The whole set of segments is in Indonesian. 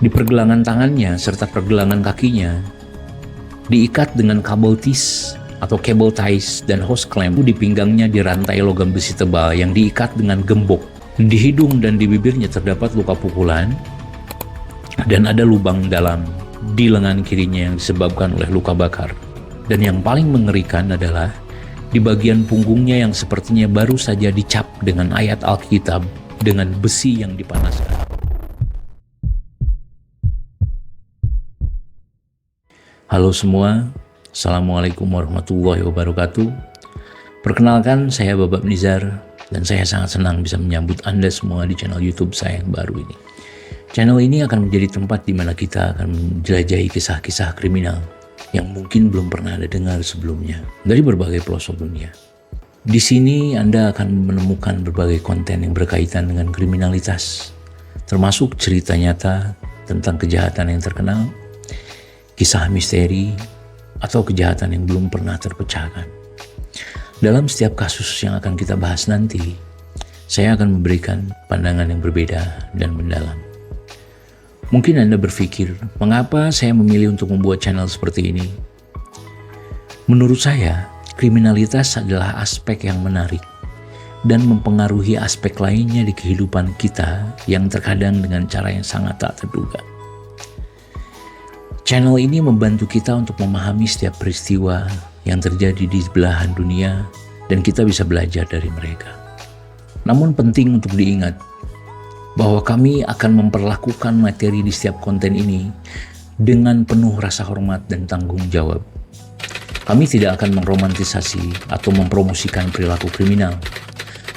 Di pergelangan tangannya serta pergelangan kakinya diikat dengan kabel tis atau cable ties dan hose clamp. Di pinggangnya dirantai logam besi tebal yang diikat dengan gembok. Di hidung dan di bibirnya terdapat luka pukulan dan ada lubang dalam di lengan kirinya yang disebabkan oleh luka bakar. Dan yang paling mengerikan adalah di bagian punggungnya yang sepertinya baru saja dicap dengan ayat Alkitab dengan besi yang dipanaskan. Halo semua, Assalamualaikum warahmatullahi wabarakatuh. Perkenalkan, saya Babak Nizar dan saya sangat senang bisa menyambut Anda semua di channel YouTube saya yang baru ini. Channel ini akan menjadi tempat di mana kita akan menjelajahi kisah-kisah kriminal yang mungkin belum pernah Anda dengar sebelumnya dari berbagai pelosok dunia. Di sini Anda akan menemukan berbagai konten yang berkaitan dengan kriminalitas, termasuk cerita nyata tentang kejahatan yang terkenal, kisah misteri, atau kejahatan yang belum pernah terpecahkan. Dalam setiap kasus yang akan kita bahas nanti, saya akan memberikan pandangan yang berbeda dan mendalam. Mungkin Anda berpikir, mengapa saya memilih untuk membuat channel seperti ini? Menurut saya, kriminalitas adalah aspek yang menarik dan mempengaruhi aspek lainnya di kehidupan kita yang terkadang dengan cara yang sangat tak terduga. Channel ini membantu kita untuk memahami setiap peristiwa yang terjadi di belahan dunia dan kita bisa belajar dari mereka. Namun penting untuk diingat bahwa kami akan memperlakukan materi di setiap konten ini dengan penuh rasa hormat dan tanggung jawab. Kami tidak akan meromantisasi atau mempromosikan perilaku kriminal,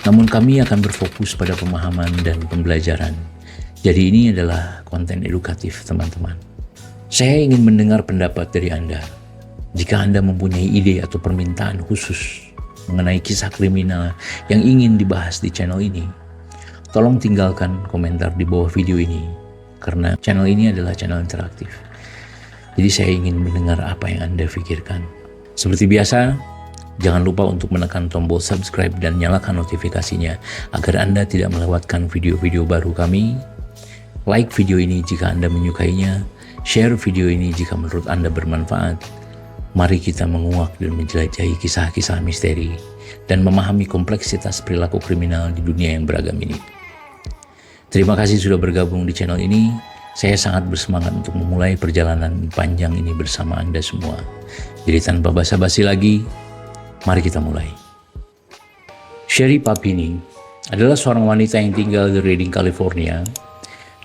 namun kami akan berfokus pada pemahaman dan pembelajaran. Jadi ini adalah konten edukatif, teman-teman. Saya ingin mendengar pendapat dari Anda. Jika Anda mempunyai ide atau permintaan khusus mengenai kisah kriminal yang ingin dibahas di channel ini, tolong tinggalkan komentar di bawah video ini, karena channel ini adalah channel interaktif. Jadi saya ingin mendengar apa yang Anda pikirkan. Seperti biasa, jangan lupa untuk menekan tombol subscribe dan nyalakan notifikasinya agar Anda tidak melewatkan video-video baru kami. Like video ini jika Anda menyukainya, share video ini jika menurut Anda bermanfaat. Mari kita menguak dan menjelajahi kisah-kisah misteri dan memahami kompleksitas perilaku kriminal di dunia yang beragam ini. Terima kasih sudah bergabung di channel ini. Saya sangat bersemangat untuk memulai perjalanan panjang ini bersama Anda semua. Jadi tanpa basa-basi lagi, mari kita mulai. Sherry Papini adalah seorang wanita yang tinggal di Redding, California.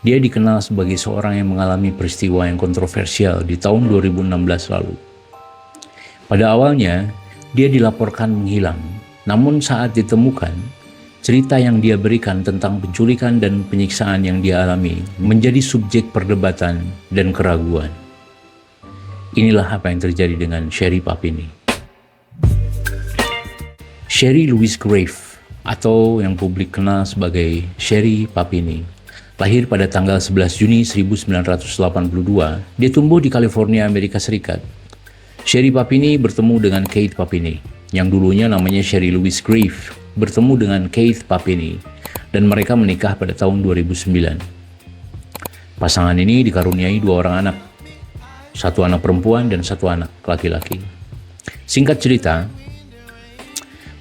Dia dikenal sebagai seorang yang mengalami peristiwa yang kontroversial di tahun 2016 lalu. Pada awalnya, dia dilaporkan menghilang. Namun saat ditemukan, cerita yang dia berikan tentang penculikan dan penyiksaan yang dia alami menjadi subjek perdebatan dan keraguan. Inilah apa yang terjadi dengan Sherry Papini. Sherry Louise Graves, atau yang publik kenal sebagai Sherry Papini, lahir pada tanggal 11 Juni 1982, dia tumbuh di California, Amerika Serikat. Sherry Papini bertemu dengan Keith Papini, yang dulunya namanya Sherry Louise Graves, bertemu dengan Keith Papini, dan mereka menikah pada tahun 2009. Pasangan ini dikaruniai 2 orang anak, 1 anak perempuan dan 1 anak laki-laki. Singkat cerita,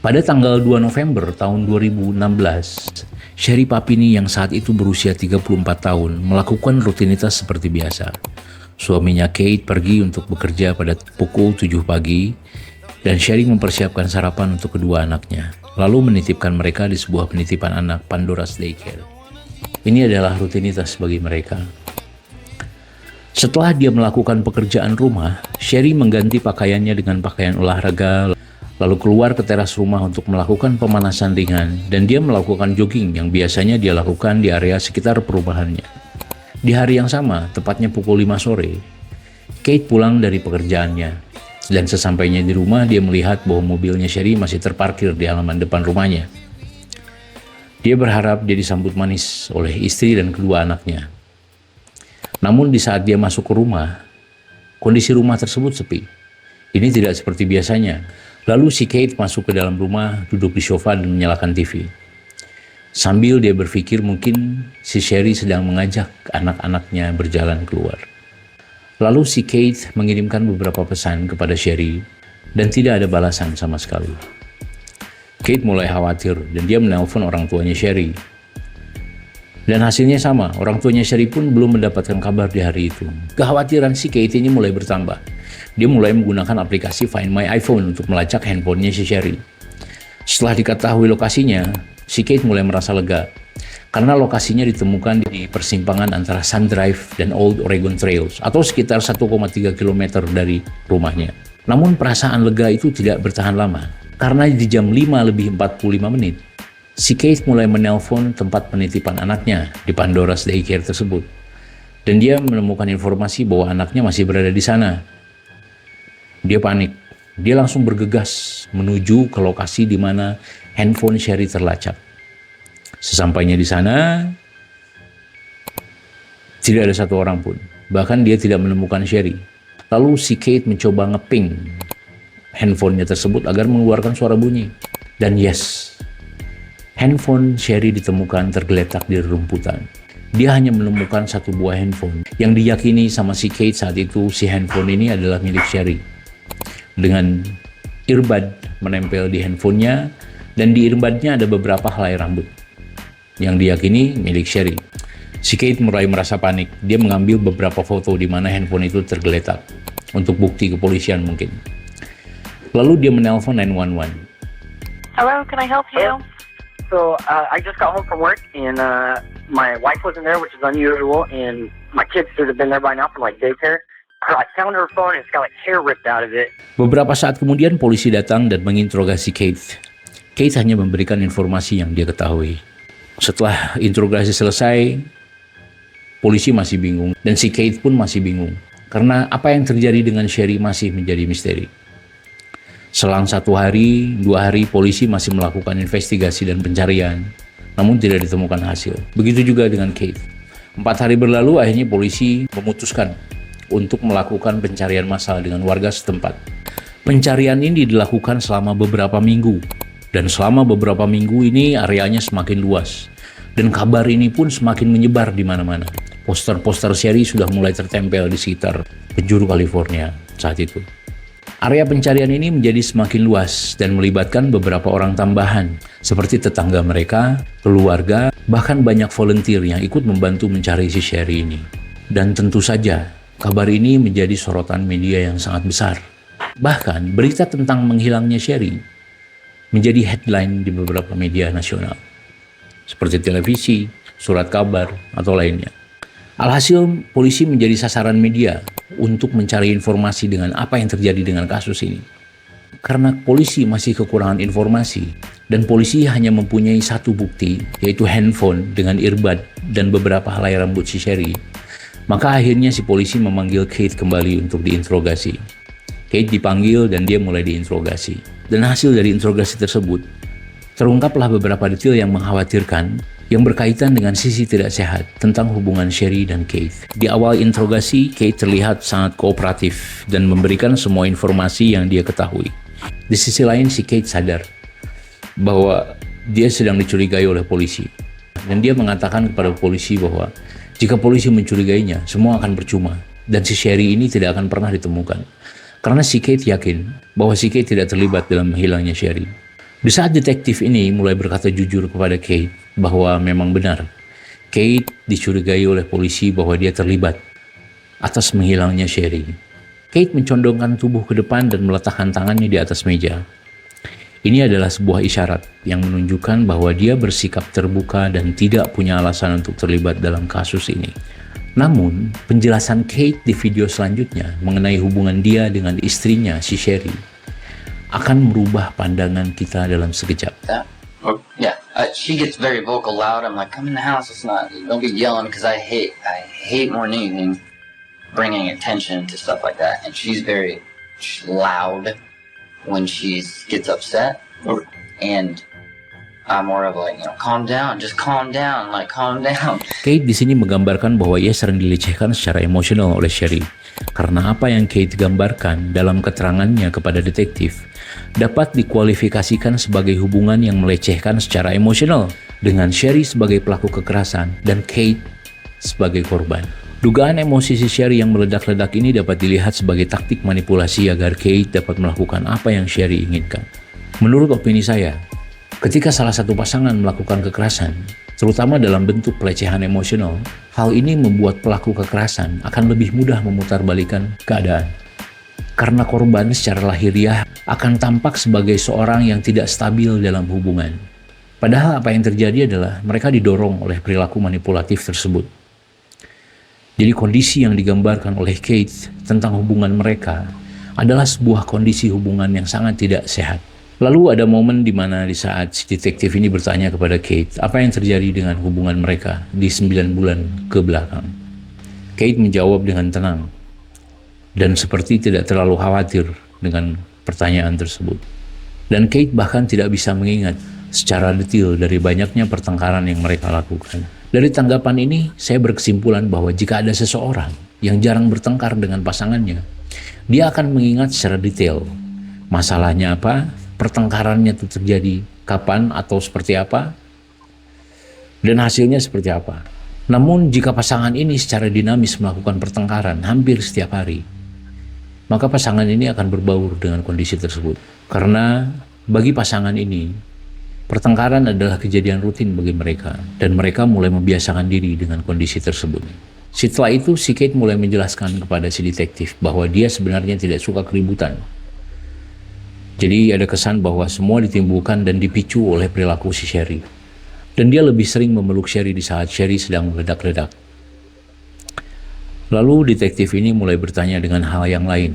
pada tanggal 2 November tahun 2016, Sherry Papini yang saat itu berusia 34 tahun melakukan rutinitas seperti biasa. Suaminya Keith pergi untuk bekerja pada pukul 7 pagi dan Sherry mempersiapkan sarapan untuk kedua anaknya, lalu menitipkan mereka di sebuah penitipan anak Pandora's Daycare. Ini adalah rutinitas bagi mereka. Setelah dia melakukan pekerjaan rumah, Sherry mengganti pakaiannya dengan pakaian olahraga, lalu keluar ke teras rumah untuk melakukan pemanasan ringan, dan dia melakukan jogging yang biasanya dia lakukan di area sekitar perumahannya. Di hari yang sama, tepatnya pukul 5 sore, Kate pulang dari pekerjaannya, dan sesampainya di rumah dia melihat bahwa mobilnya Sherry masih terparkir di halaman depan rumahnya. Dia berharap dia disambut manis oleh istri dan kedua anaknya. Namun di saat dia masuk ke rumah, kondisi rumah tersebut sepi. Ini tidak seperti biasanya. Lalu si Kate masuk ke dalam rumah, duduk di sofa dan menyalakan TV. Sambil dia berpikir mungkin si Sherry sedang mengajak anak-anaknya berjalan keluar. Lalu si Kate mengirimkan beberapa pesan kepada Sherry dan tidak ada balasan sama sekali. Kate mulai khawatir dan dia menelpon orang tuanya Sherry. Dan hasilnya sama, orang tuanya Sherry pun belum mendapatkan kabar di hari itu. Kekhawatiran si Kate ini mulai bertambah. Dia mulai menggunakan aplikasi Find My iPhone untuk melacak handphonenya si Sherry. Setelah diketahui lokasinya, si Kate mulai merasa lega. Karena lokasinya ditemukan di persimpangan antara Sun Drive dan Old Oregon Trails atau sekitar 1,3 km dari rumahnya. Namun perasaan lega itu tidak bertahan lama karena di jam 5:45 si Kate mulai menelpon tempat penitipan anaknya di Pandora's Daycare tersebut. Dan dia menemukan informasi bahwa anaknya masih berada di sana. Dia panik. Dia langsung bergegas menuju ke lokasi di mana handphone Sherry terlacak. Sesampainya di sana, tidak ada satu orang pun. Bahkan dia tidak menemukan Sherry. Lalu si Kate mencoba ngeping handphonenya tersebut agar mengeluarkan suara bunyi. Dan yes, handphone Sherry ditemukan tergeletak di rumputan. Dia hanya menemukan satu buah handphone yang diyakini sama si Kate saat itu si handphone ini adalah milik Sherry. Dengan earbud menempel di handphonenya dan di earbudnya ada beberapa helai rambut yang diyakini milik Sherry. Si Kate mulai merasa panik. Dia mengambil beberapa foto di mana handphone itu tergeletak untuk bukti kepolisian mungkin. Lalu dia menelpon 911. Hello, can I help you? So I just got home from work and my wife wasn't there, which is unusual, and my kids should have been there by now from like daycare. I found her phone and it's got like hair ripped out of it. Beberapa saat kemudian polisi datang dan menginterogasi Kate. Kate hanya memberikan informasi yang dia ketahui. Setelah interogasi selesai, polisi masih bingung dan si Kate pun masih bingung karena apa yang terjadi dengan Sherry masih menjadi misteri. Selang 1 hari, 2 hari polisi masih melakukan investigasi dan pencarian, namun tidak ditemukan hasil. Begitu juga dengan Kate. 4 hari berlalu akhirnya polisi memutuskan untuk melakukan pencarian massal dengan warga setempat. Pencarian ini dilakukan selama beberapa minggu. Dan selama beberapa minggu ini areanya semakin luas. Dan kabar ini pun semakin menyebar di mana-mana. Poster-poster Sherry sudah mulai tertempel di sekitar penjuru California saat itu. Area pencarian ini menjadi semakin luas dan melibatkan beberapa orang tambahan seperti tetangga mereka, keluarga, bahkan banyak volunteer yang ikut membantu mencari si Sherry ini. Dan tentu saja kabar ini menjadi sorotan media yang sangat besar. Bahkan berita tentang menghilangnya Sherry menjadi headline di beberapa media nasional, seperti televisi, surat kabar, atau lainnya. Alhasil, polisi menjadi sasaran media untuk mencari informasi dengan apa yang terjadi dengan kasus ini. Karena polisi masih kekurangan informasi, dan polisi hanya mempunyai satu bukti, yaitu handphone dengan earbud dan beberapa helai rambut si Sherry, maka akhirnya si polisi memanggil Kate kembali untuk diinterogasi. Kate dipanggil dan dia mulai diinterogasi. Dan hasil dari interogasi tersebut, terungkaplah beberapa detail yang mengkhawatirkan yang berkaitan dengan sisi tidak sehat tentang hubungan Sherry dan Kate. Di awal interogasi, Kate terlihat sangat kooperatif dan memberikan semua informasi yang dia ketahui. Di sisi lain, si Kate sadar bahwa dia sedang dicurigai oleh polisi. Dan dia mengatakan kepada polisi bahwa jika polisi mencurigainya, semua akan percuma. Dan si Sherry ini tidak akan pernah ditemukan. Karena si Kate yakin bahwa si Kate tidak terlibat dalam hilangnya Sherry. Di saat detektif ini mulai berkata jujur kepada Kate bahwa memang benar, Kate dicurigai oleh polisi bahwa dia terlibat atas menghilangnya Sherry. Kate mencondongkan tubuh ke depan dan meletakkan tangannya di atas meja. Ini adalah sebuah isyarat yang menunjukkan bahwa dia bersikap terbuka dan tidak punya alasan untuk terlibat dalam kasus ini. Namun, penjelasan Kate di video selanjutnya mengenai hubungan dia dengan istrinya, si Sherry, akan merubah pandangan kita dalam sekejap. Yeah, she gets very vocal, loud. I'm like, come in the house. Don't be yelling, because I hate more than anything bringing attention to stuff like that. And she's very loud when she gets upset. And I'm more of like, calm down, just calm down, like calm down. Kate di sini menggambarkan bahwa ia sering dilecehkan secara emosional oleh Sherry. Karena apa yang Kate gambarkan dalam keterangannya kepada detektif dapat dikualifikasikan sebagai hubungan yang melecehkan secara emosional dengan Sherry sebagai pelaku kekerasan dan Kate sebagai korban. Dugaan emosi si Sherry yang meledak-ledak ini dapat dilihat sebagai taktik manipulasi agar Kate dapat melakukan apa yang Sherry inginkan. Menurut opini saya, ketika salah satu pasangan melakukan kekerasan, terutama dalam bentuk pelecehan emosional, hal ini membuat pelaku kekerasan akan lebih mudah memutarbalikkan keadaan. Karena korban secara lahiriah akan tampak sebagai seorang yang tidak stabil dalam hubungan. Padahal apa yang terjadi adalah mereka didorong oleh perilaku manipulatif tersebut. Jadi kondisi yang digambarkan oleh Kate tentang hubungan mereka adalah sebuah kondisi hubungan yang sangat tidak sehat. Lalu ada momen di mana di saat si detektif ini bertanya kepada Kate apa yang terjadi dengan hubungan mereka di 9 bulan ke belakang. Kate menjawab dengan tenang dan seperti tidak terlalu khawatir dengan pertanyaan tersebut. Dan Kate bahkan tidak bisa mengingat secara detail dari banyaknya pertengkaran yang mereka lakukan. Dari tanggapan ini, saya berkesimpulan bahwa jika ada seseorang yang jarang bertengkar dengan pasangannya, dia akan mengingat secara detail masalahnya apa, pertengkarannya itu terjadi kapan atau seperti apa, dan hasilnya seperti apa. Namun jika pasangan ini secara dinamis melakukan pertengkaran hampir setiap hari, maka pasangan ini akan berbaur dengan kondisi tersebut. Karena bagi pasangan ini, pertengkaran adalah kejadian rutin bagi mereka, dan mereka mulai membiasakan diri dengan kondisi tersebut. Setelah itu, si Kate mulai menjelaskan kepada si detektif bahwa dia sebenarnya tidak suka keributan. Jadi ada kesan bahwa semua ditimbulkan dan dipicu oleh perilaku si Sherry. Dan dia lebih sering memeluk Sherry di saat Sherry sedang meledak-ledak. Lalu detektif ini mulai bertanya dengan hal yang lain.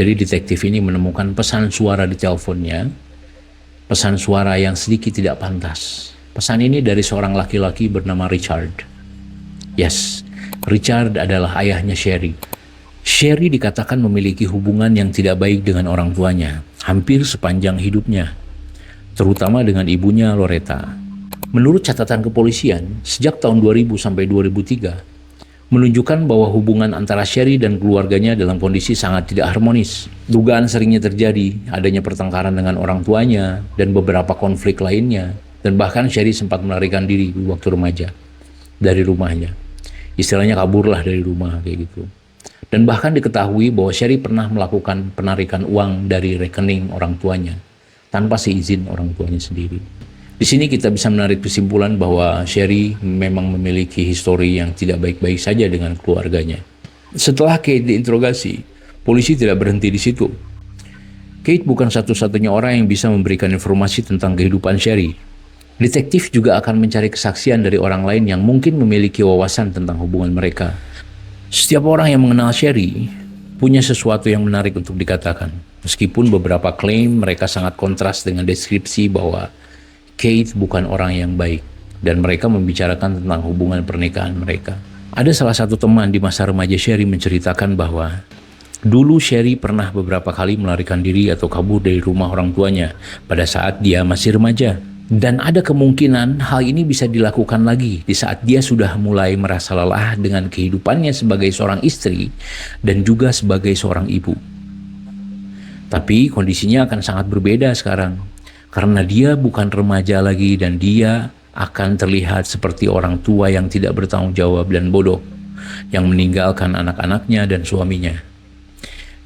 Jadi detektif ini menemukan pesan suara di teleponnya, pesan suara yang sedikit tidak pantas. Pesan ini dari seorang laki-laki bernama Richard. Yes, Richard adalah ayahnya Sherry. Sherry dikatakan memiliki hubungan yang tidak baik dengan orang tuanya hampir sepanjang hidupnya, terutama dengan ibunya Loretta. Menurut catatan kepolisian, sejak tahun 2000 sampai 2003, menunjukkan bahwa hubungan antara Sherry dan keluarganya dalam kondisi sangat tidak harmonis. Dugaan seringnya terjadi adanya pertengkaran dengan orang tuanya dan beberapa konflik lainnya, dan bahkan Sherry sempat melarikan diri di waktu remaja dari rumahnya. Istilahnya kaburlah dari rumah kayak gitu. Dan bahkan diketahui bahwa Sherry pernah melakukan penarikan uang dari rekening orang tuanya tanpa seizin orang tuanya sendiri. Di sini kita bisa menarik kesimpulan bahwa Sherry memang memiliki histori yang tidak baik-baik saja dengan keluarganya. Setelah Kate diinterogasi, polisi tidak berhenti di situ. Kate bukan satu-satunya orang yang bisa memberikan informasi tentang kehidupan Sherry. Detektif juga akan mencari kesaksian dari orang lain yang mungkin memiliki wawasan tentang hubungan mereka. Setiap orang yang mengenal Sherry punya sesuatu yang menarik untuk dikatakan. Meskipun beberapa klaim mereka sangat kontras dengan deskripsi bahwa Kate bukan orang yang baik, dan mereka membicarakan tentang hubungan pernikahan mereka. Ada salah satu teman di masa remaja Sherry menceritakan bahwa dulu Sherry pernah beberapa kali melarikan diri atau kabur dari rumah orang tuanya pada saat dia masih remaja. Dan ada kemungkinan hal ini bisa dilakukan lagi di saat dia sudah mulai merasa lelah dengan kehidupannya sebagai seorang istri dan juga sebagai seorang ibu. Tapi kondisinya akan sangat berbeda sekarang, karena dia bukan remaja lagi dan dia akan terlihat seperti orang tua yang tidak bertanggung jawab dan bodoh, yang meninggalkan anak-anaknya dan suaminya.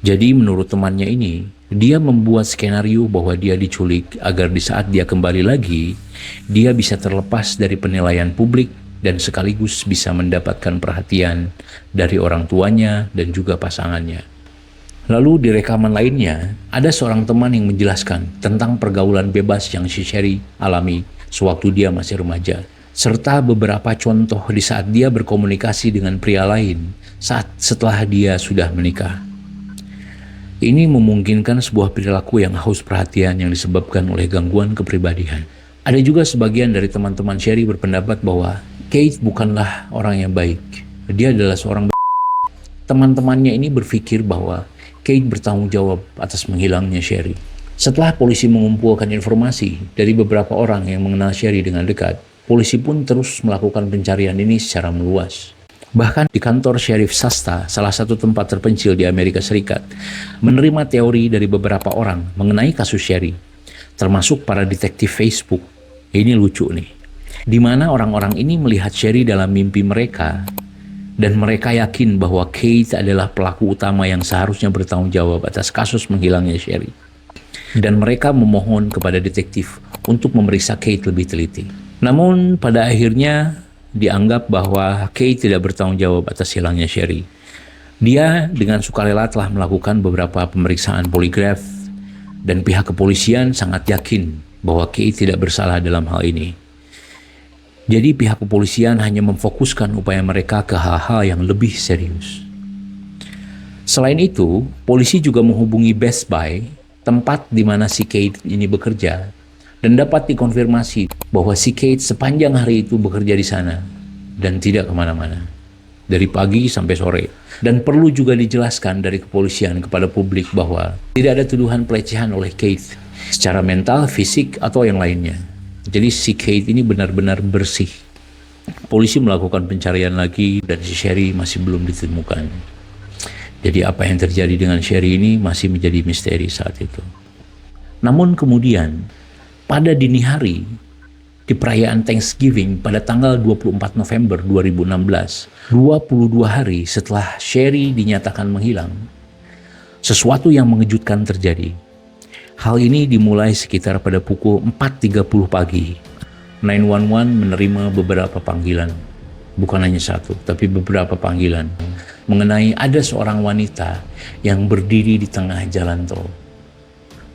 Jadi menurut temannya ini, dia membuat skenario bahwa dia diculik agar di saat dia kembali lagi, dia bisa terlepas dari penilaian publik dan sekaligus bisa mendapatkan perhatian dari orang tuanya dan juga pasangannya. Lalu di rekaman lainnya, ada seorang teman yang menjelaskan tentang pergaulan bebas yang si Sherry alami sewaktu dia masih remaja, serta beberapa contoh di saat dia berkomunikasi dengan pria lain setelah dia sudah menikah. Ini memungkinkan sebuah perilaku yang haus perhatian yang disebabkan oleh gangguan kepribadian. Ada juga sebagian dari teman-teman Sherry berpendapat bahwa Kate bukanlah orang yang baik. Dia adalah seorang Teman-temannya ini berpikir bahwa Kate bertanggung jawab atas menghilangnya Sherry. Setelah polisi mengumpulkan informasi dari beberapa orang yang mengenal Sherry dengan dekat, polisi pun terus melakukan pencarian ini secara meluas. Bahkan di kantor Sheriff Shasta, salah satu tempat terpencil di Amerika Serikat, menerima teori dari beberapa orang mengenai kasus Sherry, termasuk para detektif Facebook. Ini lucu nih, di mana orang-orang ini melihat Sherry dalam mimpi mereka, dan mereka yakin bahwa Kate adalah pelaku utama yang seharusnya bertanggung jawab atas kasus menghilangnya Sherry. Dan mereka memohon kepada detektif untuk memeriksa Kate lebih teliti. Namun pada akhirnya dianggap bahwa Kate tidak bertanggung jawab atas hilangnya Sherry. Dia dengan sukarela telah melakukan beberapa pemeriksaan poligraf dan pihak kepolisian sangat yakin bahwa Kate tidak bersalah dalam hal ini. Jadi pihak kepolisian hanya memfokuskan upaya mereka ke hal-hal yang lebih serius. Selain itu, polisi juga menghubungi Best Buy, tempat di mana si Kate ini bekerja, dan dapat dikonfirmasi bahwa si Kate sepanjang hari itu bekerja di sana dan tidak kemana-mana, dari pagi sampai sore. Dan perlu juga dijelaskan dari kepolisian kepada publik bahwa tidak ada tuduhan pelecehan oleh Kate secara mental, fisik, atau yang lainnya. Jadi si Kate ini benar-benar bersih. Polisi melakukan pencarian lagi dan si Sherry masih belum ditemukan. Jadi apa yang terjadi dengan Sherry ini masih menjadi misteri saat itu. Namun kemudian, pada dini hari, di perayaan Thanksgiving pada tanggal 24 November 2016, 22 hari setelah Sherry dinyatakan menghilang, sesuatu yang mengejutkan terjadi. Hal ini dimulai sekitar pada pukul 4.30 pagi. 911 menerima beberapa panggilan, bukan hanya satu, tapi beberapa panggilan mengenai ada seorang wanita yang berdiri di tengah jalan tol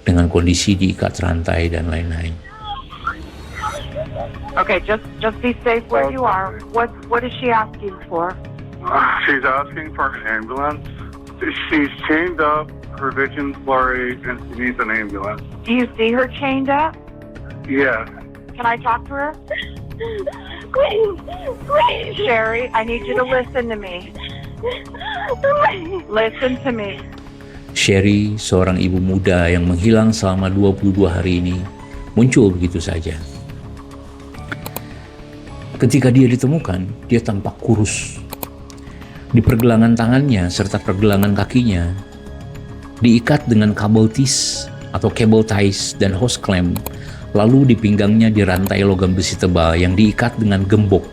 dengan kondisi diikat rantai dan lain-lain. Okay, just be safe where you are. What is she asking for? She's asking for an ambulance. She's chained up, her vision's blurry, and she needs an ambulance. Do you see her chained up? Yes. Can I talk to her? Please. Sherry, I need you to listen to me. Listen to me. Sherry, seorang ibu muda yang menghilang selama 22 hari ini, muncul begitu saja. Ketika dia ditemukan, dia tampak kurus. Di pergelangan tangannya serta pergelangan kakinya diikat dengan kabel tis atau cable ties dan hose clamp, lalu di pinggangnya dirantai logam besi tebal yang diikat dengan gembok.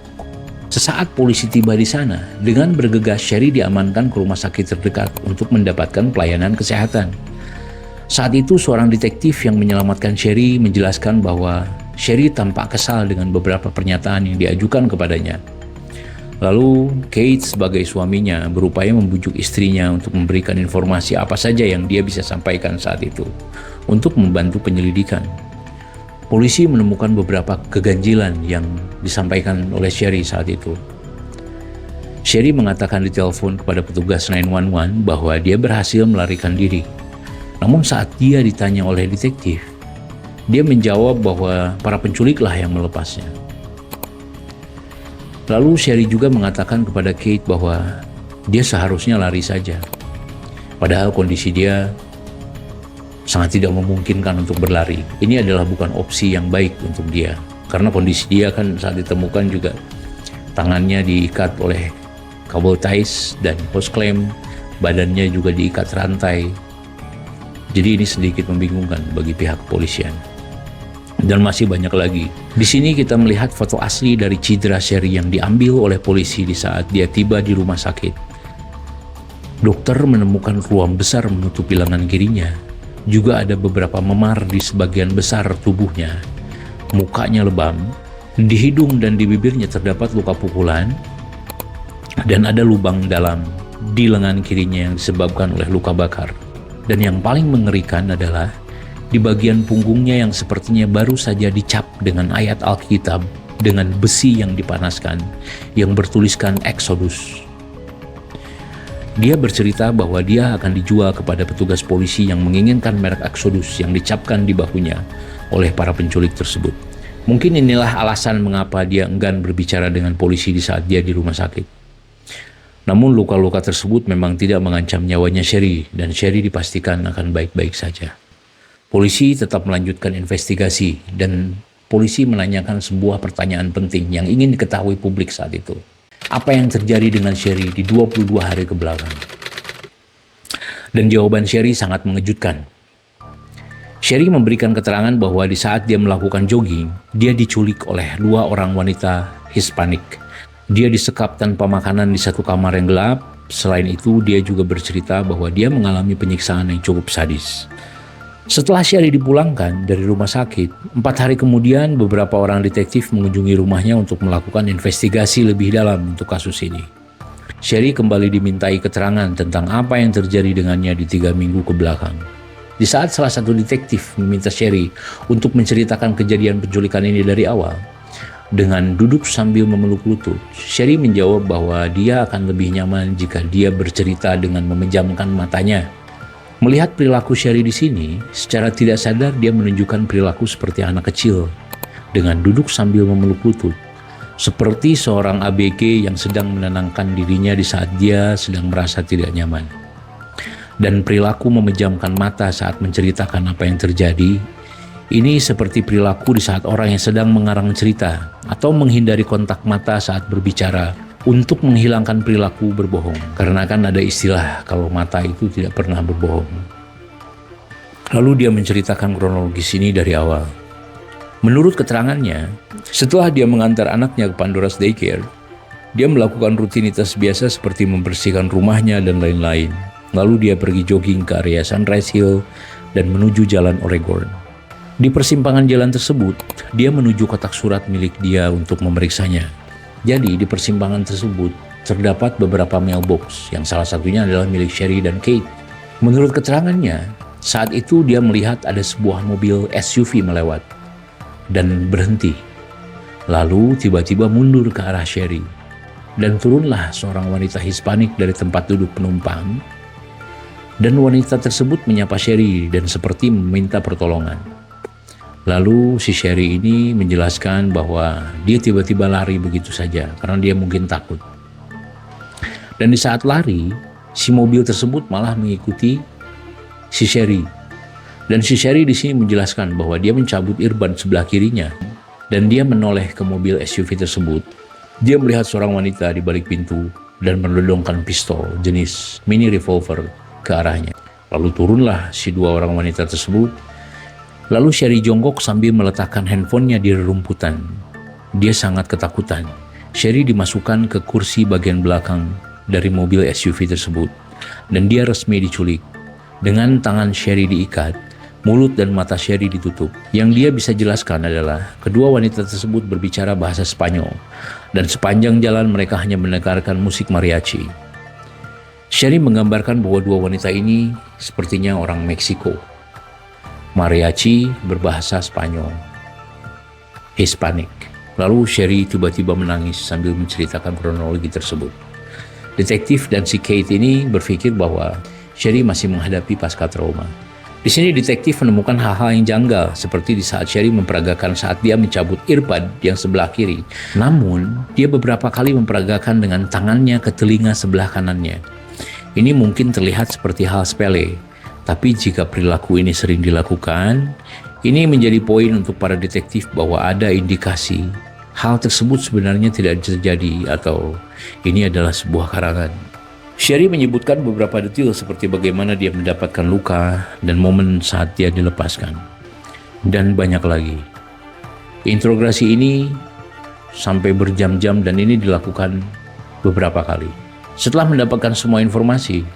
Sesaat polisi tiba di sana, dengan bergegas Sherry diamankan ke rumah sakit terdekat untuk mendapatkan pelayanan kesehatan. Saat itu seorang detektif yang menyelamatkan Sherry menjelaskan bahwa Sherry tampak kesal dengan beberapa pernyataan yang diajukan kepadanya. Lalu Kate sebagai suaminya berupaya membujuk istrinya untuk memberikan informasi apa saja yang dia bisa sampaikan saat itu untuk membantu penyelidikan. Polisi menemukan beberapa keganjilan yang disampaikan oleh Sherry saat itu. Sherry mengatakan di telepon kepada petugas 911 bahwa dia berhasil melarikan diri. Namun saat dia ditanya oleh detektif, dia menjawab bahwa para penculiklah yang melepasnya. Lalu Sherry juga mengatakan kepada Kate bahwa dia seharusnya lari saja. Padahal kondisi dia sangat tidak memungkinkan untuk berlari. Ini adalah bukan opsi yang baik untuk dia. Karena kondisi dia kan saat ditemukan juga tangannya diikat oleh kabel ties dan hose clamp, badannya juga diikat rantai. Jadi ini sedikit membingungkan bagi pihak kepolisian. Dan masih banyak lagi. Di sini kita melihat foto asli dari cedera Sherry yang diambil oleh polisi di saat dia tiba di rumah sakit. Dokter menemukan ruam besar menutupi lengan kirinya. Juga ada beberapa memar di sebagian besar tubuhnya. Mukanya lebam, di hidung dan di bibirnya terdapat luka pukulan, dan ada lubang dalam di lengan kirinya yang disebabkan oleh luka bakar. Dan yang paling mengerikan adalah di bagian punggungnya yang sepertinya baru saja dicap dengan ayat Alkitab dengan besi yang dipanaskan yang bertuliskan Exodus. Dia bercerita bahwa dia akan dijual kepada petugas polisi yang menginginkan merek Exodus yang dicapkan di bahunya oleh para penculik tersebut. Mungkin inilah alasan mengapa dia enggan berbicara dengan polisi di saat dia di rumah sakit. Namun luka-luka tersebut memang tidak mengancam nyawanya Sherry dan Sherry dipastikan akan baik-baik saja. Polisi tetap melanjutkan investigasi dan polisi menanyakan sebuah pertanyaan penting yang ingin diketahui publik saat itu. Apa yang terjadi dengan Sherry di 22 hari ke belakang? Dan jawaban Sherry sangat mengejutkan. Sherry memberikan keterangan bahwa di saat dia melakukan jogging, dia diculik oleh 2 orang wanita Hispanik. Dia disekap tanpa makanan di satu kamar yang gelap. Selain itu, dia juga bercerita bahwa dia mengalami penyiksaan yang cukup sadis. Setelah Sherry dipulangkan dari rumah sakit, 4 hari kemudian beberapa orang detektif mengunjungi rumahnya untuk melakukan investigasi lebih dalam untuk kasus ini. Sherry kembali dimintai keterangan tentang apa yang terjadi dengannya di 3 minggu ke belakang. Di saat salah satu detektif meminta Sherry untuk menceritakan kejadian penculikan ini dari awal, dengan duduk sambil memeluk lutut, Sherry menjawab bahwa dia akan lebih nyaman jika dia bercerita dengan memejamkan matanya. Melihat perilaku Sherry di sini, secara tidak sadar dia menunjukkan perilaku seperti anak kecil, dengan duduk sambil memeluk lutut, seperti seorang ABG yang sedang menenangkan dirinya di saat dia sedang merasa tidak nyaman. Dan perilaku memejamkan mata saat menceritakan apa yang terjadi, ini seperti perilaku di saat orang yang sedang mengarang cerita atau menghindari kontak mata saat berbicara, untuk menghilangkan perilaku berbohong. Karena kan ada istilah kalau mata itu tidak pernah berbohong. Lalu dia menceritakan kronologis ini dari awal. Menurut keterangannya, setelah dia mengantar anaknya ke Pandora's Daycare, dia melakukan rutinitas biasa seperti membersihkan rumahnya dan lain-lain. Lalu dia pergi jogging ke area Sunrise Hill dan menuju jalan Oregon. Di persimpangan jalan tersebut, dia menuju kotak surat milik dia untuk memeriksanya. Jadi di persimpangan tersebut terdapat beberapa mailbox yang salah satunya adalah milik Sherry dan Kate. Menurut keterangannya, saat itu dia melihat ada sebuah mobil SUV melewat dan berhenti. Lalu tiba-tiba mundur ke arah Sherry dan turunlah seorang wanita Hispanik dari tempat duduk penumpang. Dan wanita tersebut menyapa Sherry dan seperti meminta pertolongan. Lalu si Sherry ini menjelaskan bahwa dia tiba-tiba lari begitu saja karena dia mungkin takut. Dan di saat lari, si mobil tersebut malah mengikuti si Sherry. Dan si Sherry di sini menjelaskan bahwa dia mencabut earbud sebelah kirinya dan dia menoleh ke mobil SUV tersebut. Dia melihat seorang wanita di balik pintu dan menodongkan pistol jenis mini revolver ke arahnya. Lalu turunlah si 2 orang wanita tersebut. Lalu Sherry jongkok sambil meletakkan handphonenya di rerumputan. Dia sangat ketakutan. Sherry dimasukkan ke kursi bagian belakang dari mobil SUV tersebut. Dan dia resmi diculik. Dengan tangan Sherry diikat, mulut dan mata Sherry ditutup. Yang dia bisa jelaskan adalah kedua wanita tersebut berbicara bahasa Spanyol. Dan sepanjang jalan mereka hanya mendengarkan musik mariachi. Sherry menggambarkan bahwa 2 wanita ini sepertinya orang Meksiko. Mariachi berbahasa Spanyol, Hispanik. Lalu Sherry tiba-tiba menangis sambil menceritakan kronologi tersebut. Detektif dan si Kate ini berpikir bahwa Sherry masih menghadapi pasca trauma. Di sini detektif menemukan hal-hal yang janggal seperti di saat Sherry memperagakan saat dia mencabut earbud yang sebelah kiri. Namun, dia beberapa kali memperagakan dengan tangannya ke telinga sebelah kanannya. Ini mungkin terlihat seperti hal sepele. Tapi jika perilaku ini sering dilakukan, ini menjadi poin untuk para detektif bahwa ada indikasi hal tersebut sebenarnya tidak terjadi atau ini adalah sebuah karangan. Sherry menyebutkan beberapa detail seperti bagaimana dia mendapatkan luka dan momen saat dia dilepaskan. Dan banyak lagi. Interogasi ini sampai berjam-jam dan ini dilakukan beberapa kali. Setelah mendapatkan semua informasi,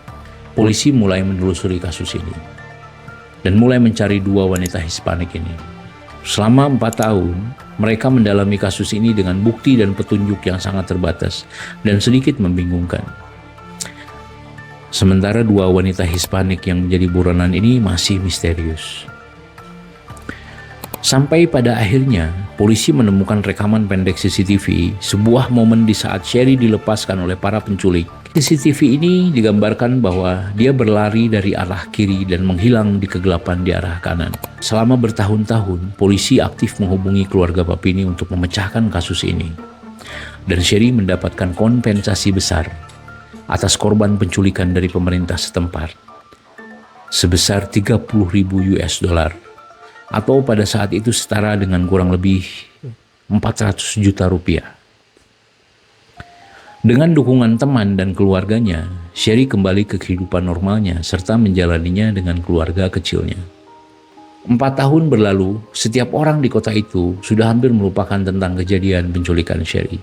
polisi mulai menelusuri kasus ini dan mulai mencari 2 wanita Hispanik ini. Selama 4 tahun, mereka mendalami kasus ini dengan bukti dan petunjuk yang sangat terbatas dan sedikit membingungkan. Sementara 2 wanita Hispanik yang menjadi buronan ini masih misterius. Sampai pada akhirnya, polisi menemukan rekaman pendek CCTV, sebuah momen di saat Sherry dilepaskan oleh para penculik. CCTV ini digambarkan bahwa dia berlari dari arah kiri dan menghilang di kegelapan di arah kanan. Selama bertahun-tahun, polisi aktif menghubungi keluarga Papini untuk memecahkan kasus ini. Dan Sherry mendapatkan kompensasi besar atas korban penculikan dari pemerintah setempat. sebesar 30.000 US dollar, atau pada saat itu setara dengan kurang lebih 400 juta rupiah. Dengan dukungan teman dan keluarganya, Sherry kembali ke kehidupan normalnya serta menjalaninya dengan keluarga kecilnya. 4 tahun berlalu, setiap orang di kota itu sudah hampir melupakan tentang kejadian penculikan Sherry.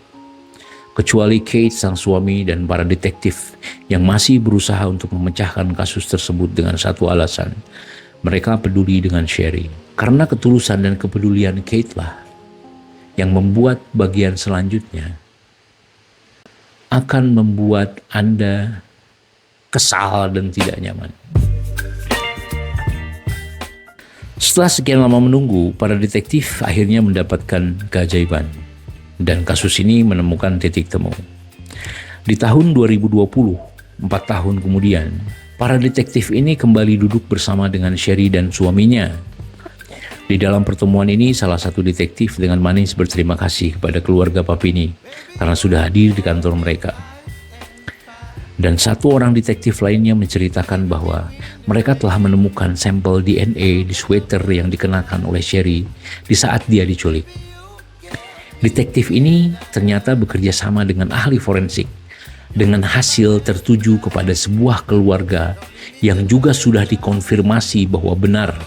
Kecuali Kate, sang suami, dan para detektif yang masih berusaha untuk memecahkan kasus tersebut dengan satu alasan. Mereka peduli dengan Sherry. Karena ketulusan dan kepedulian Kate lah yang membuat bagian selanjutnya akan membuat Anda kesal dan tidak nyaman. Setelah sekian lama menunggu, para detektif akhirnya mendapatkan keajaiban. Dan kasus ini menemukan titik temu. Di tahun 2020, 4 tahun kemudian, para detektif ini kembali duduk bersama dengan Sherry dan suaminya. Di dalam pertemuan ini, salah satu detektif dengan manis berterima kasih kepada keluarga Papini karena sudah hadir di kantor mereka. Dan satu orang detektif lainnya menceritakan bahwa mereka telah menemukan sampel DNA di sweater yang dikenakan oleh Sherry di saat dia diculik. Detektif ini ternyata bekerja sama dengan ahli forensik, dengan hasil tertuju kepada sebuah keluarga yang juga sudah dikonfirmasi bahwa benar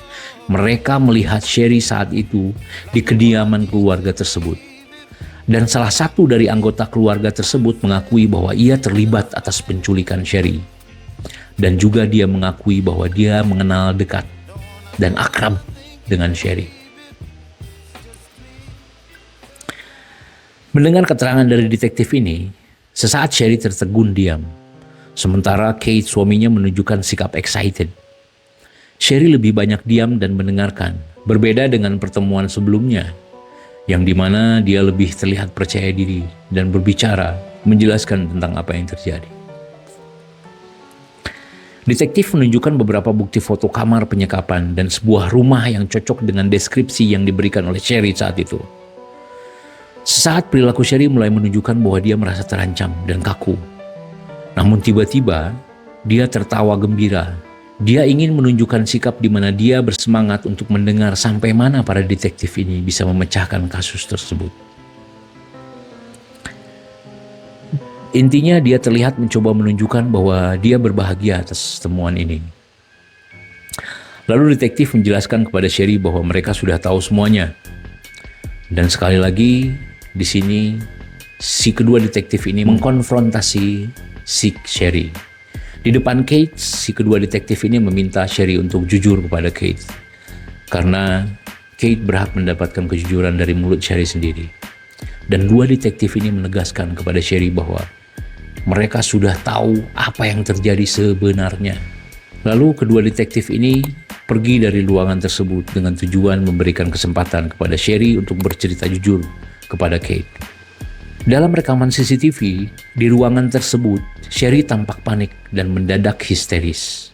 mereka melihat Sherry saat itu di kediaman keluarga tersebut. Dan salah satu dari anggota keluarga tersebut mengakui bahwa ia terlibat atas penculikan Sherry. Dan juga dia mengakui bahwa dia mengenal dekat dan akrab dengan Sherry. Mendengar keterangan dari detektif ini, sesaat Sherry tertegun diam. Sementara Kate, suaminya, menunjukkan sikap excited. Sherry lebih banyak diam dan mendengarkan, berbeda dengan pertemuan sebelumnya, yang dimana dia lebih terlihat percaya diri dan berbicara, menjelaskan tentang apa yang terjadi. Detektif menunjukkan beberapa bukti foto kamar penyekapan dan sebuah rumah yang cocok dengan deskripsi yang diberikan oleh Sherry saat itu. Sesaat perilaku Sherry mulai menunjukkan bahwa dia merasa terancam dan kaku. Namun tiba-tiba dia tertawa gembira. Dia ingin menunjukkan sikap di mana dia bersemangat untuk mendengar sampai mana para detektif ini bisa memecahkan kasus tersebut. Intinya dia terlihat mencoba menunjukkan bahwa dia berbahagia atas temuan ini. Lalu detektif menjelaskan kepada Sherry bahwa mereka sudah tahu semuanya. Dan sekali lagi, di sini si kedua detektif ini mengkonfrontasi si Sherry. Di depan Kate, si kedua detektif ini meminta Sherry untuk jujur kepada Kate. Karena Kate berhak mendapatkan kejujuran dari mulut Sherry sendiri. Dan dua detektif ini menegaskan kepada Sherry bahwa mereka sudah tahu apa yang terjadi sebenarnya. Lalu kedua detektif ini pergi dari ruangan tersebut dengan tujuan memberikan kesempatan kepada Sherry untuk bercerita jujur kepada Kate. Dalam rekaman CCTV, di ruangan tersebut, Sherry tampak panik dan mendadak histeris.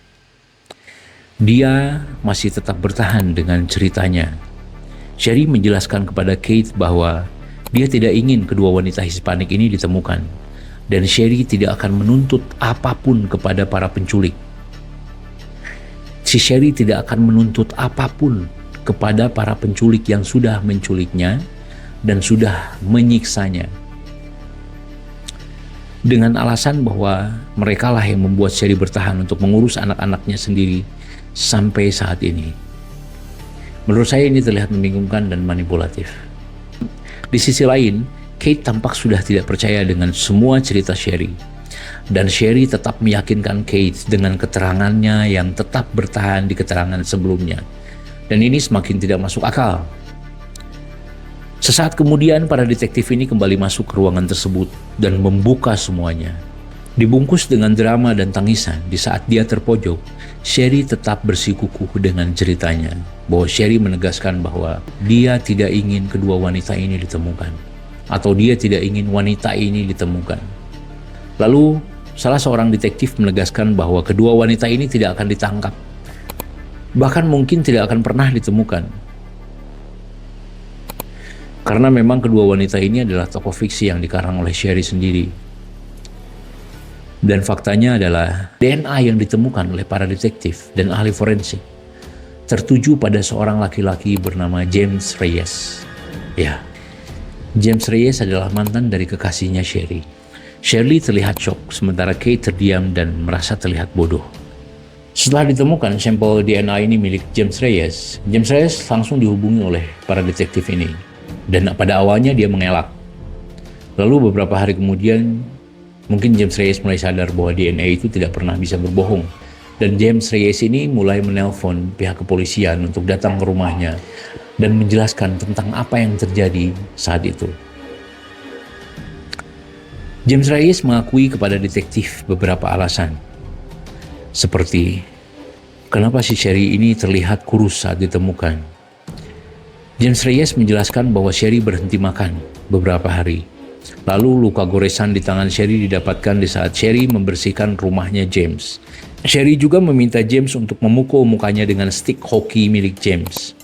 Dia masih tetap bertahan dengan ceritanya. Sherry menjelaskan kepada Kate bahwa dia tidak ingin kedua wanita Hispanik ini ditemukan, dan Sherry tidak akan menuntut apapun kepada para penculik. Si Sherry tidak akan menuntut apapun kepada para penculik yang sudah menculiknya dan sudah menyiksanya. Dengan alasan bahwa merekalah yang membuat Sherry bertahan untuk mengurus anak-anaknya sendiri sampai saat ini. Menurut saya ini terlihat membingungkan dan manipulatif. Di sisi lain, Kate tampak sudah tidak percaya dengan semua cerita Sherry. Dan Sherry tetap meyakinkan Kate dengan keterangannya yang tetap bertahan di keterangan sebelumnya. Dan ini semakin tidak masuk akal. Sesaat kemudian para detektif ini kembali masuk ke ruangan tersebut dan membuka semuanya. Dibungkus dengan drama dan tangisan, di saat dia terpojok, Sherry tetap bersikukuh dengan ceritanya. Bahwa Sherry menegaskan bahwa dia tidak ingin kedua wanita ini ditemukan. Atau dia tidak ingin wanita ini ditemukan. Lalu salah seorang detektif menegaskan bahwa kedua wanita ini tidak akan ditangkap. Bahkan mungkin tidak akan pernah ditemukan. Karena memang kedua wanita ini adalah tokoh fiksi yang dikarang oleh Sherry sendiri. Dan faktanya adalah DNA yang ditemukan oleh para detektif dan ahli forensik tertuju pada seorang laki-laki bernama James Reyes. Ya, James Reyes adalah mantan dari kekasihnya Sherry. Shirley terlihat shock, sementara Kate terdiam dan merasa terlihat bodoh. Setelah ditemukan sampel DNA ini milik James Reyes langsung dihubungi oleh para detektif ini. Dan pada awalnya dia mengelak. Lalu beberapa hari kemudian, mungkin James Reyes mulai sadar bahwa DNA itu tidak pernah bisa berbohong. Dan James Reyes ini mulai menelpon pihak kepolisian untuk datang ke rumahnya dan menjelaskan tentang apa yang terjadi saat itu. James Reyes mengakui kepada detektif beberapa alasan. Seperti, kenapa si Sherry ini terlihat kurus saat ditemukan? James Reyes menjelaskan bahwa Sherry berhenti makan beberapa hari. Lalu luka goresan di tangan Sherry didapatkan di saat Sherry membersihkan rumahnya James. Sherry juga meminta James untuk memukul mukanya dengan stick hoki milik James.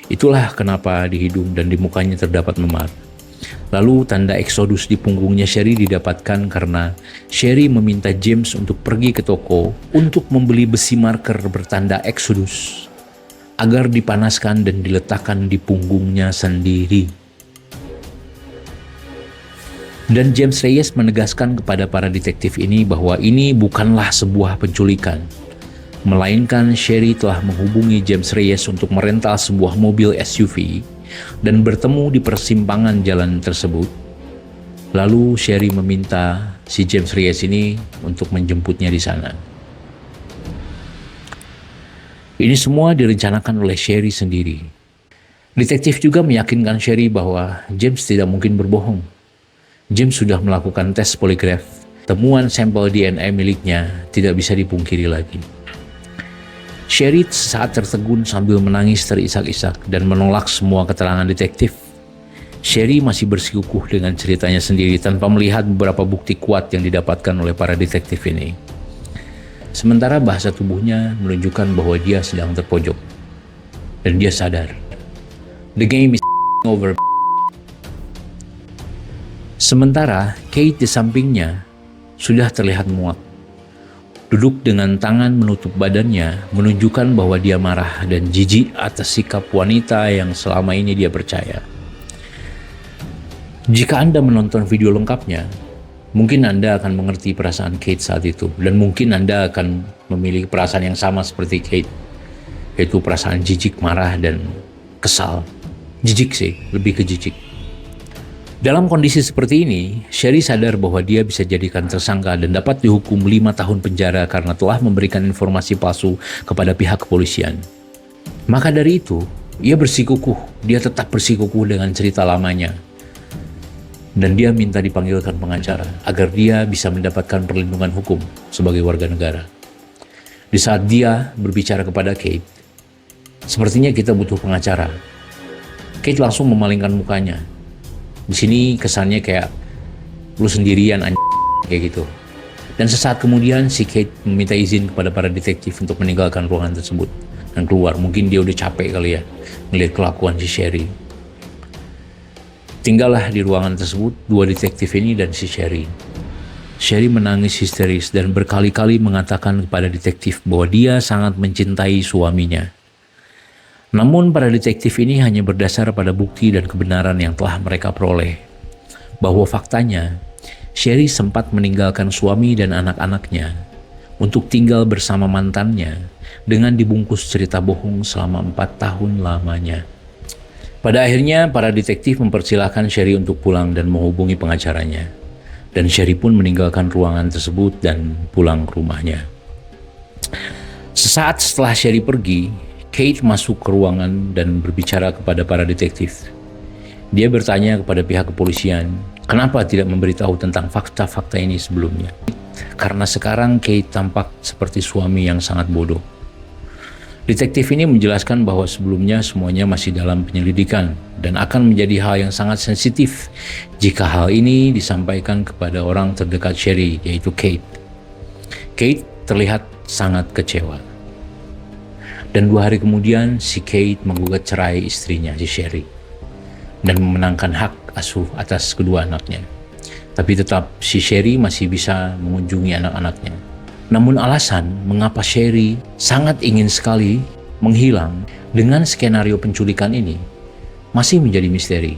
Itulah kenapa di hidung dan di mukanya terdapat memar. Lalu tanda eksodus di punggungnya Sherry didapatkan karena Sherry meminta James untuk pergi ke toko untuk membeli besi marker bertanda eksodus agar dipanaskan dan diletakkan di punggungnya sendiri. Dan James Reyes menegaskan kepada para detektif ini bahwa ini bukanlah sebuah penculikan, melainkan Sherry telah menghubungi James Reyes untuk merental sebuah mobil SUV dan bertemu di persimpangan jalan tersebut. Lalu Sherry meminta si James Reyes ini untuk menjemputnya di sana. Ini semua direncanakan oleh Sherry sendiri. Detektif juga meyakinkan Sherry bahwa James tidak mungkin berbohong. James sudah melakukan tes poligraf. Temuan sampel DNA miliknya tidak bisa dipungkiri lagi. Sherry saat tertegun sambil menangis terisak-isak dan menolak semua keterangan detektif. Sherry masih bersikukuh dengan ceritanya sendiri tanpa melihat beberapa bukti kuat yang didapatkan oleh para detektif ini. Sementara bahasa tubuhnya menunjukkan bahwa dia sedang terpojok. Dan dia sadar. The game is over. Sementara Kate di sampingnya sudah terlihat muak. Duduk dengan tangan menutup badannya menunjukkan bahwa dia marah dan jijik atas sikap wanita yang selama ini dia percaya. Jika Anda menonton video lengkapnya, mungkin Anda akan mengerti perasaan Kate saat itu dan mungkin Anda akan memiliki perasaan yang sama seperti Kate, yaitu perasaan jijik, marah, dan kesal. Jijik sih, lebih ke jijik. Dalam kondisi seperti ini, Sherry sadar bahwa dia bisa jadikan tersangka dan dapat dihukum 5 tahun penjara karena telah memberikan informasi palsu kepada pihak kepolisian. Maka dari itu, dia tetap bersikukuh dengan cerita lamanya. Dan dia minta dipanggilkan pengacara agar dia bisa mendapatkan perlindungan hukum sebagai warga negara. Di saat dia berbicara kepada Kate, sepertinya kita butuh pengacara. Kate langsung memalingkan mukanya. Di sini kesannya kayak lu sendirian kayak gitu. Dan sesaat kemudian si Kate meminta izin kepada para detektif untuk meninggalkan ruangan tersebut dan keluar. Mungkin dia udah capek kali ya melihat kelakuan si Sherry. Tinggallah di ruangan tersebut dua detektif ini dan si Sherry. Sherry menangis histeris dan berkali-kali mengatakan kepada detektif bahwa dia sangat mencintai suaminya. Namun para detektif ini hanya berdasar pada bukti dan kebenaran yang telah mereka peroleh. Bahwa faktanya, Sherry sempat meninggalkan suami dan anak-anaknya untuk tinggal bersama mantannya dengan dibungkus cerita bohong selama 4 tahun lamanya. Pada akhirnya, para detektif mempersilahkan Sherry untuk pulang dan menghubungi pengacaranya. Dan Sherry pun meninggalkan ruangan tersebut dan pulang ke rumahnya. Sesaat setelah Sherry pergi, Kate masuk ke ruangan dan berbicara kepada para detektif. Dia bertanya kepada pihak kepolisian, kenapa tidak memberitahu tentang fakta-fakta ini sebelumnya? Karena sekarang Kate tampak seperti suami yang sangat bodoh. Detektif ini menjelaskan bahwa sebelumnya semuanya masih dalam penyelidikan dan akan menjadi hal yang sangat sensitif jika hal ini disampaikan kepada orang terdekat Sherry, yaitu Kate. Kate terlihat sangat kecewa. Dan 2 hari kemudian si Kate menggugat cerai istrinya si Sherry dan memenangkan hak asuh atas kedua anaknya. Tapi tetap si Sherry masih bisa mengunjungi anak-anaknya. Namun alasan mengapa Sherry sangat ingin sekali menghilang dengan skenario penculikan ini masih menjadi misteri.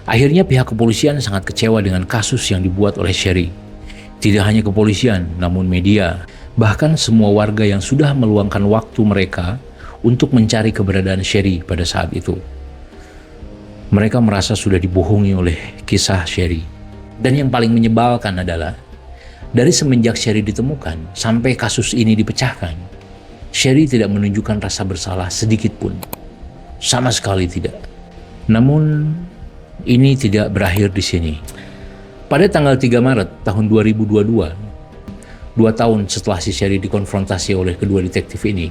Akhirnya pihak kepolisian sangat kecewa dengan kasus yang dibuat oleh Sherry. Tidak hanya kepolisian, namun media, bahkan semua warga yang sudah meluangkan waktu mereka untuk mencari keberadaan Sherry pada saat itu. Mereka merasa sudah dibohongi oleh kisah Sherry. Dan yang paling menyebalkan adalah, dari semenjak Sherry ditemukan sampai kasus ini dipecahkan, Sherry tidak menunjukkan rasa bersalah sedikit pun. Sama sekali tidak. Namun, ini tidak berakhir di sini. Pada tanggal 3 Maret tahun 2022, 2 tahun setelah si Sherry dikonfrontasi oleh kedua detektif ini,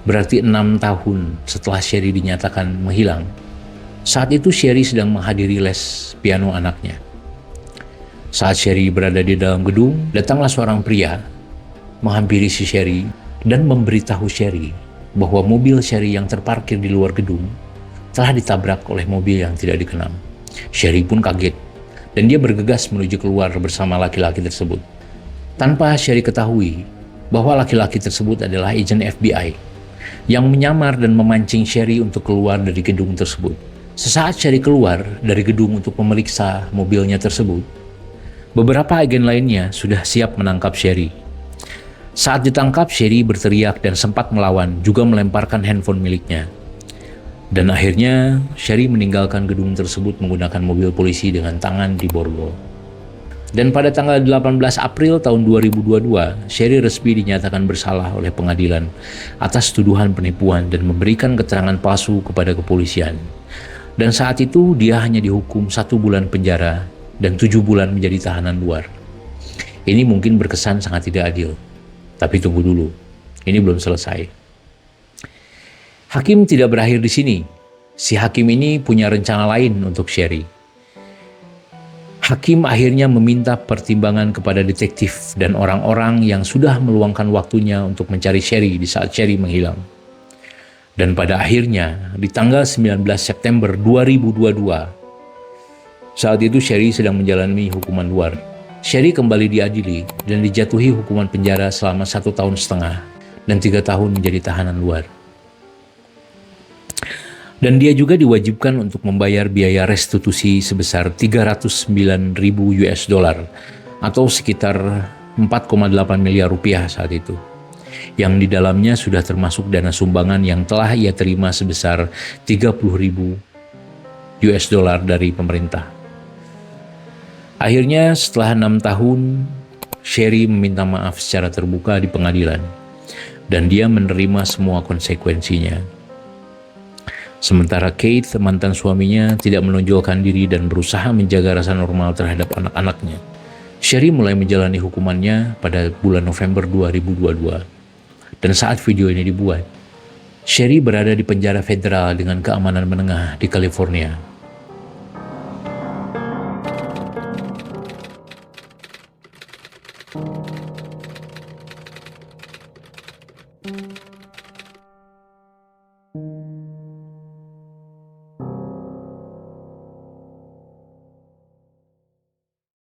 berarti 6 tahun setelah Sherry dinyatakan menghilang. Saat itu Sherry sedang menghadiri les piano anaknya. Saat Sherry berada di dalam gedung, datanglah seorang pria menghampiri si Sherry dan memberitahu Sherry bahwa mobil Sherry yang terparkir di luar gedung telah ditabrak oleh mobil yang tidak dikenal. Sherry pun kaget dan dia bergegas menuju keluar bersama laki-laki tersebut. Tanpa Sherry ketahui bahwa laki-laki tersebut adalah agen FBI yang menyamar dan memancing Sherry untuk keluar dari gedung tersebut. Sesaat Sherry keluar dari gedung untuk memeriksa mobilnya tersebut, beberapa agen lainnya sudah siap menangkap Sherry. Saat ditangkap, Sherry berteriak dan sempat melawan, juga melemparkan handphone miliknya. Dan akhirnya Sherry meninggalkan gedung tersebut menggunakan mobil polisi dengan tangan di borgol. Dan pada tanggal 18 April tahun 2022, Sherry resmi dinyatakan bersalah oleh pengadilan atas tuduhan penipuan dan memberikan keterangan palsu kepada kepolisian. Dan saat itu dia hanya dihukum 1 bulan penjara dan 7 bulan menjadi tahanan luar. Ini mungkin berkesan sangat tidak adil. Tapi tunggu dulu, ini belum selesai. Hakim tidak berakhir di sini. Si hakim ini punya rencana lain untuk Sherry. Hakim akhirnya meminta pertimbangan kepada detektif dan orang-orang yang sudah meluangkan waktunya untuk mencari Sherry di saat Sherry menghilang. Dan pada akhirnya, di tanggal 19 September 2022, saat itu Sherry sedang menjalani hukuman luar. Sherry kembali diadili dan dijatuhi hukuman penjara selama 1,5 tahun dan 3 tahun menjadi tahanan luar. Dan dia juga diwajibkan untuk membayar biaya restitusi sebesar 309.000 US dollar atau sekitar 4,8 miliar rupiah saat itu. Yang di dalamnya sudah termasuk dana sumbangan yang telah ia terima sebesar 30.000 US dollar dari pemerintah. Akhirnya setelah 6 tahun, Sherry meminta maaf secara terbuka di pengadilan dan dia menerima semua konsekuensinya. Sementara Kate, mantan suaminya, tidak menonjolkan diri dan berusaha menjaga rasa normal terhadap anak-anaknya. Sherry mulai menjalani hukumannya pada bulan November 2022. Dan saat video ini dibuat, Sherry berada di penjara federal dengan keamanan menengah di California.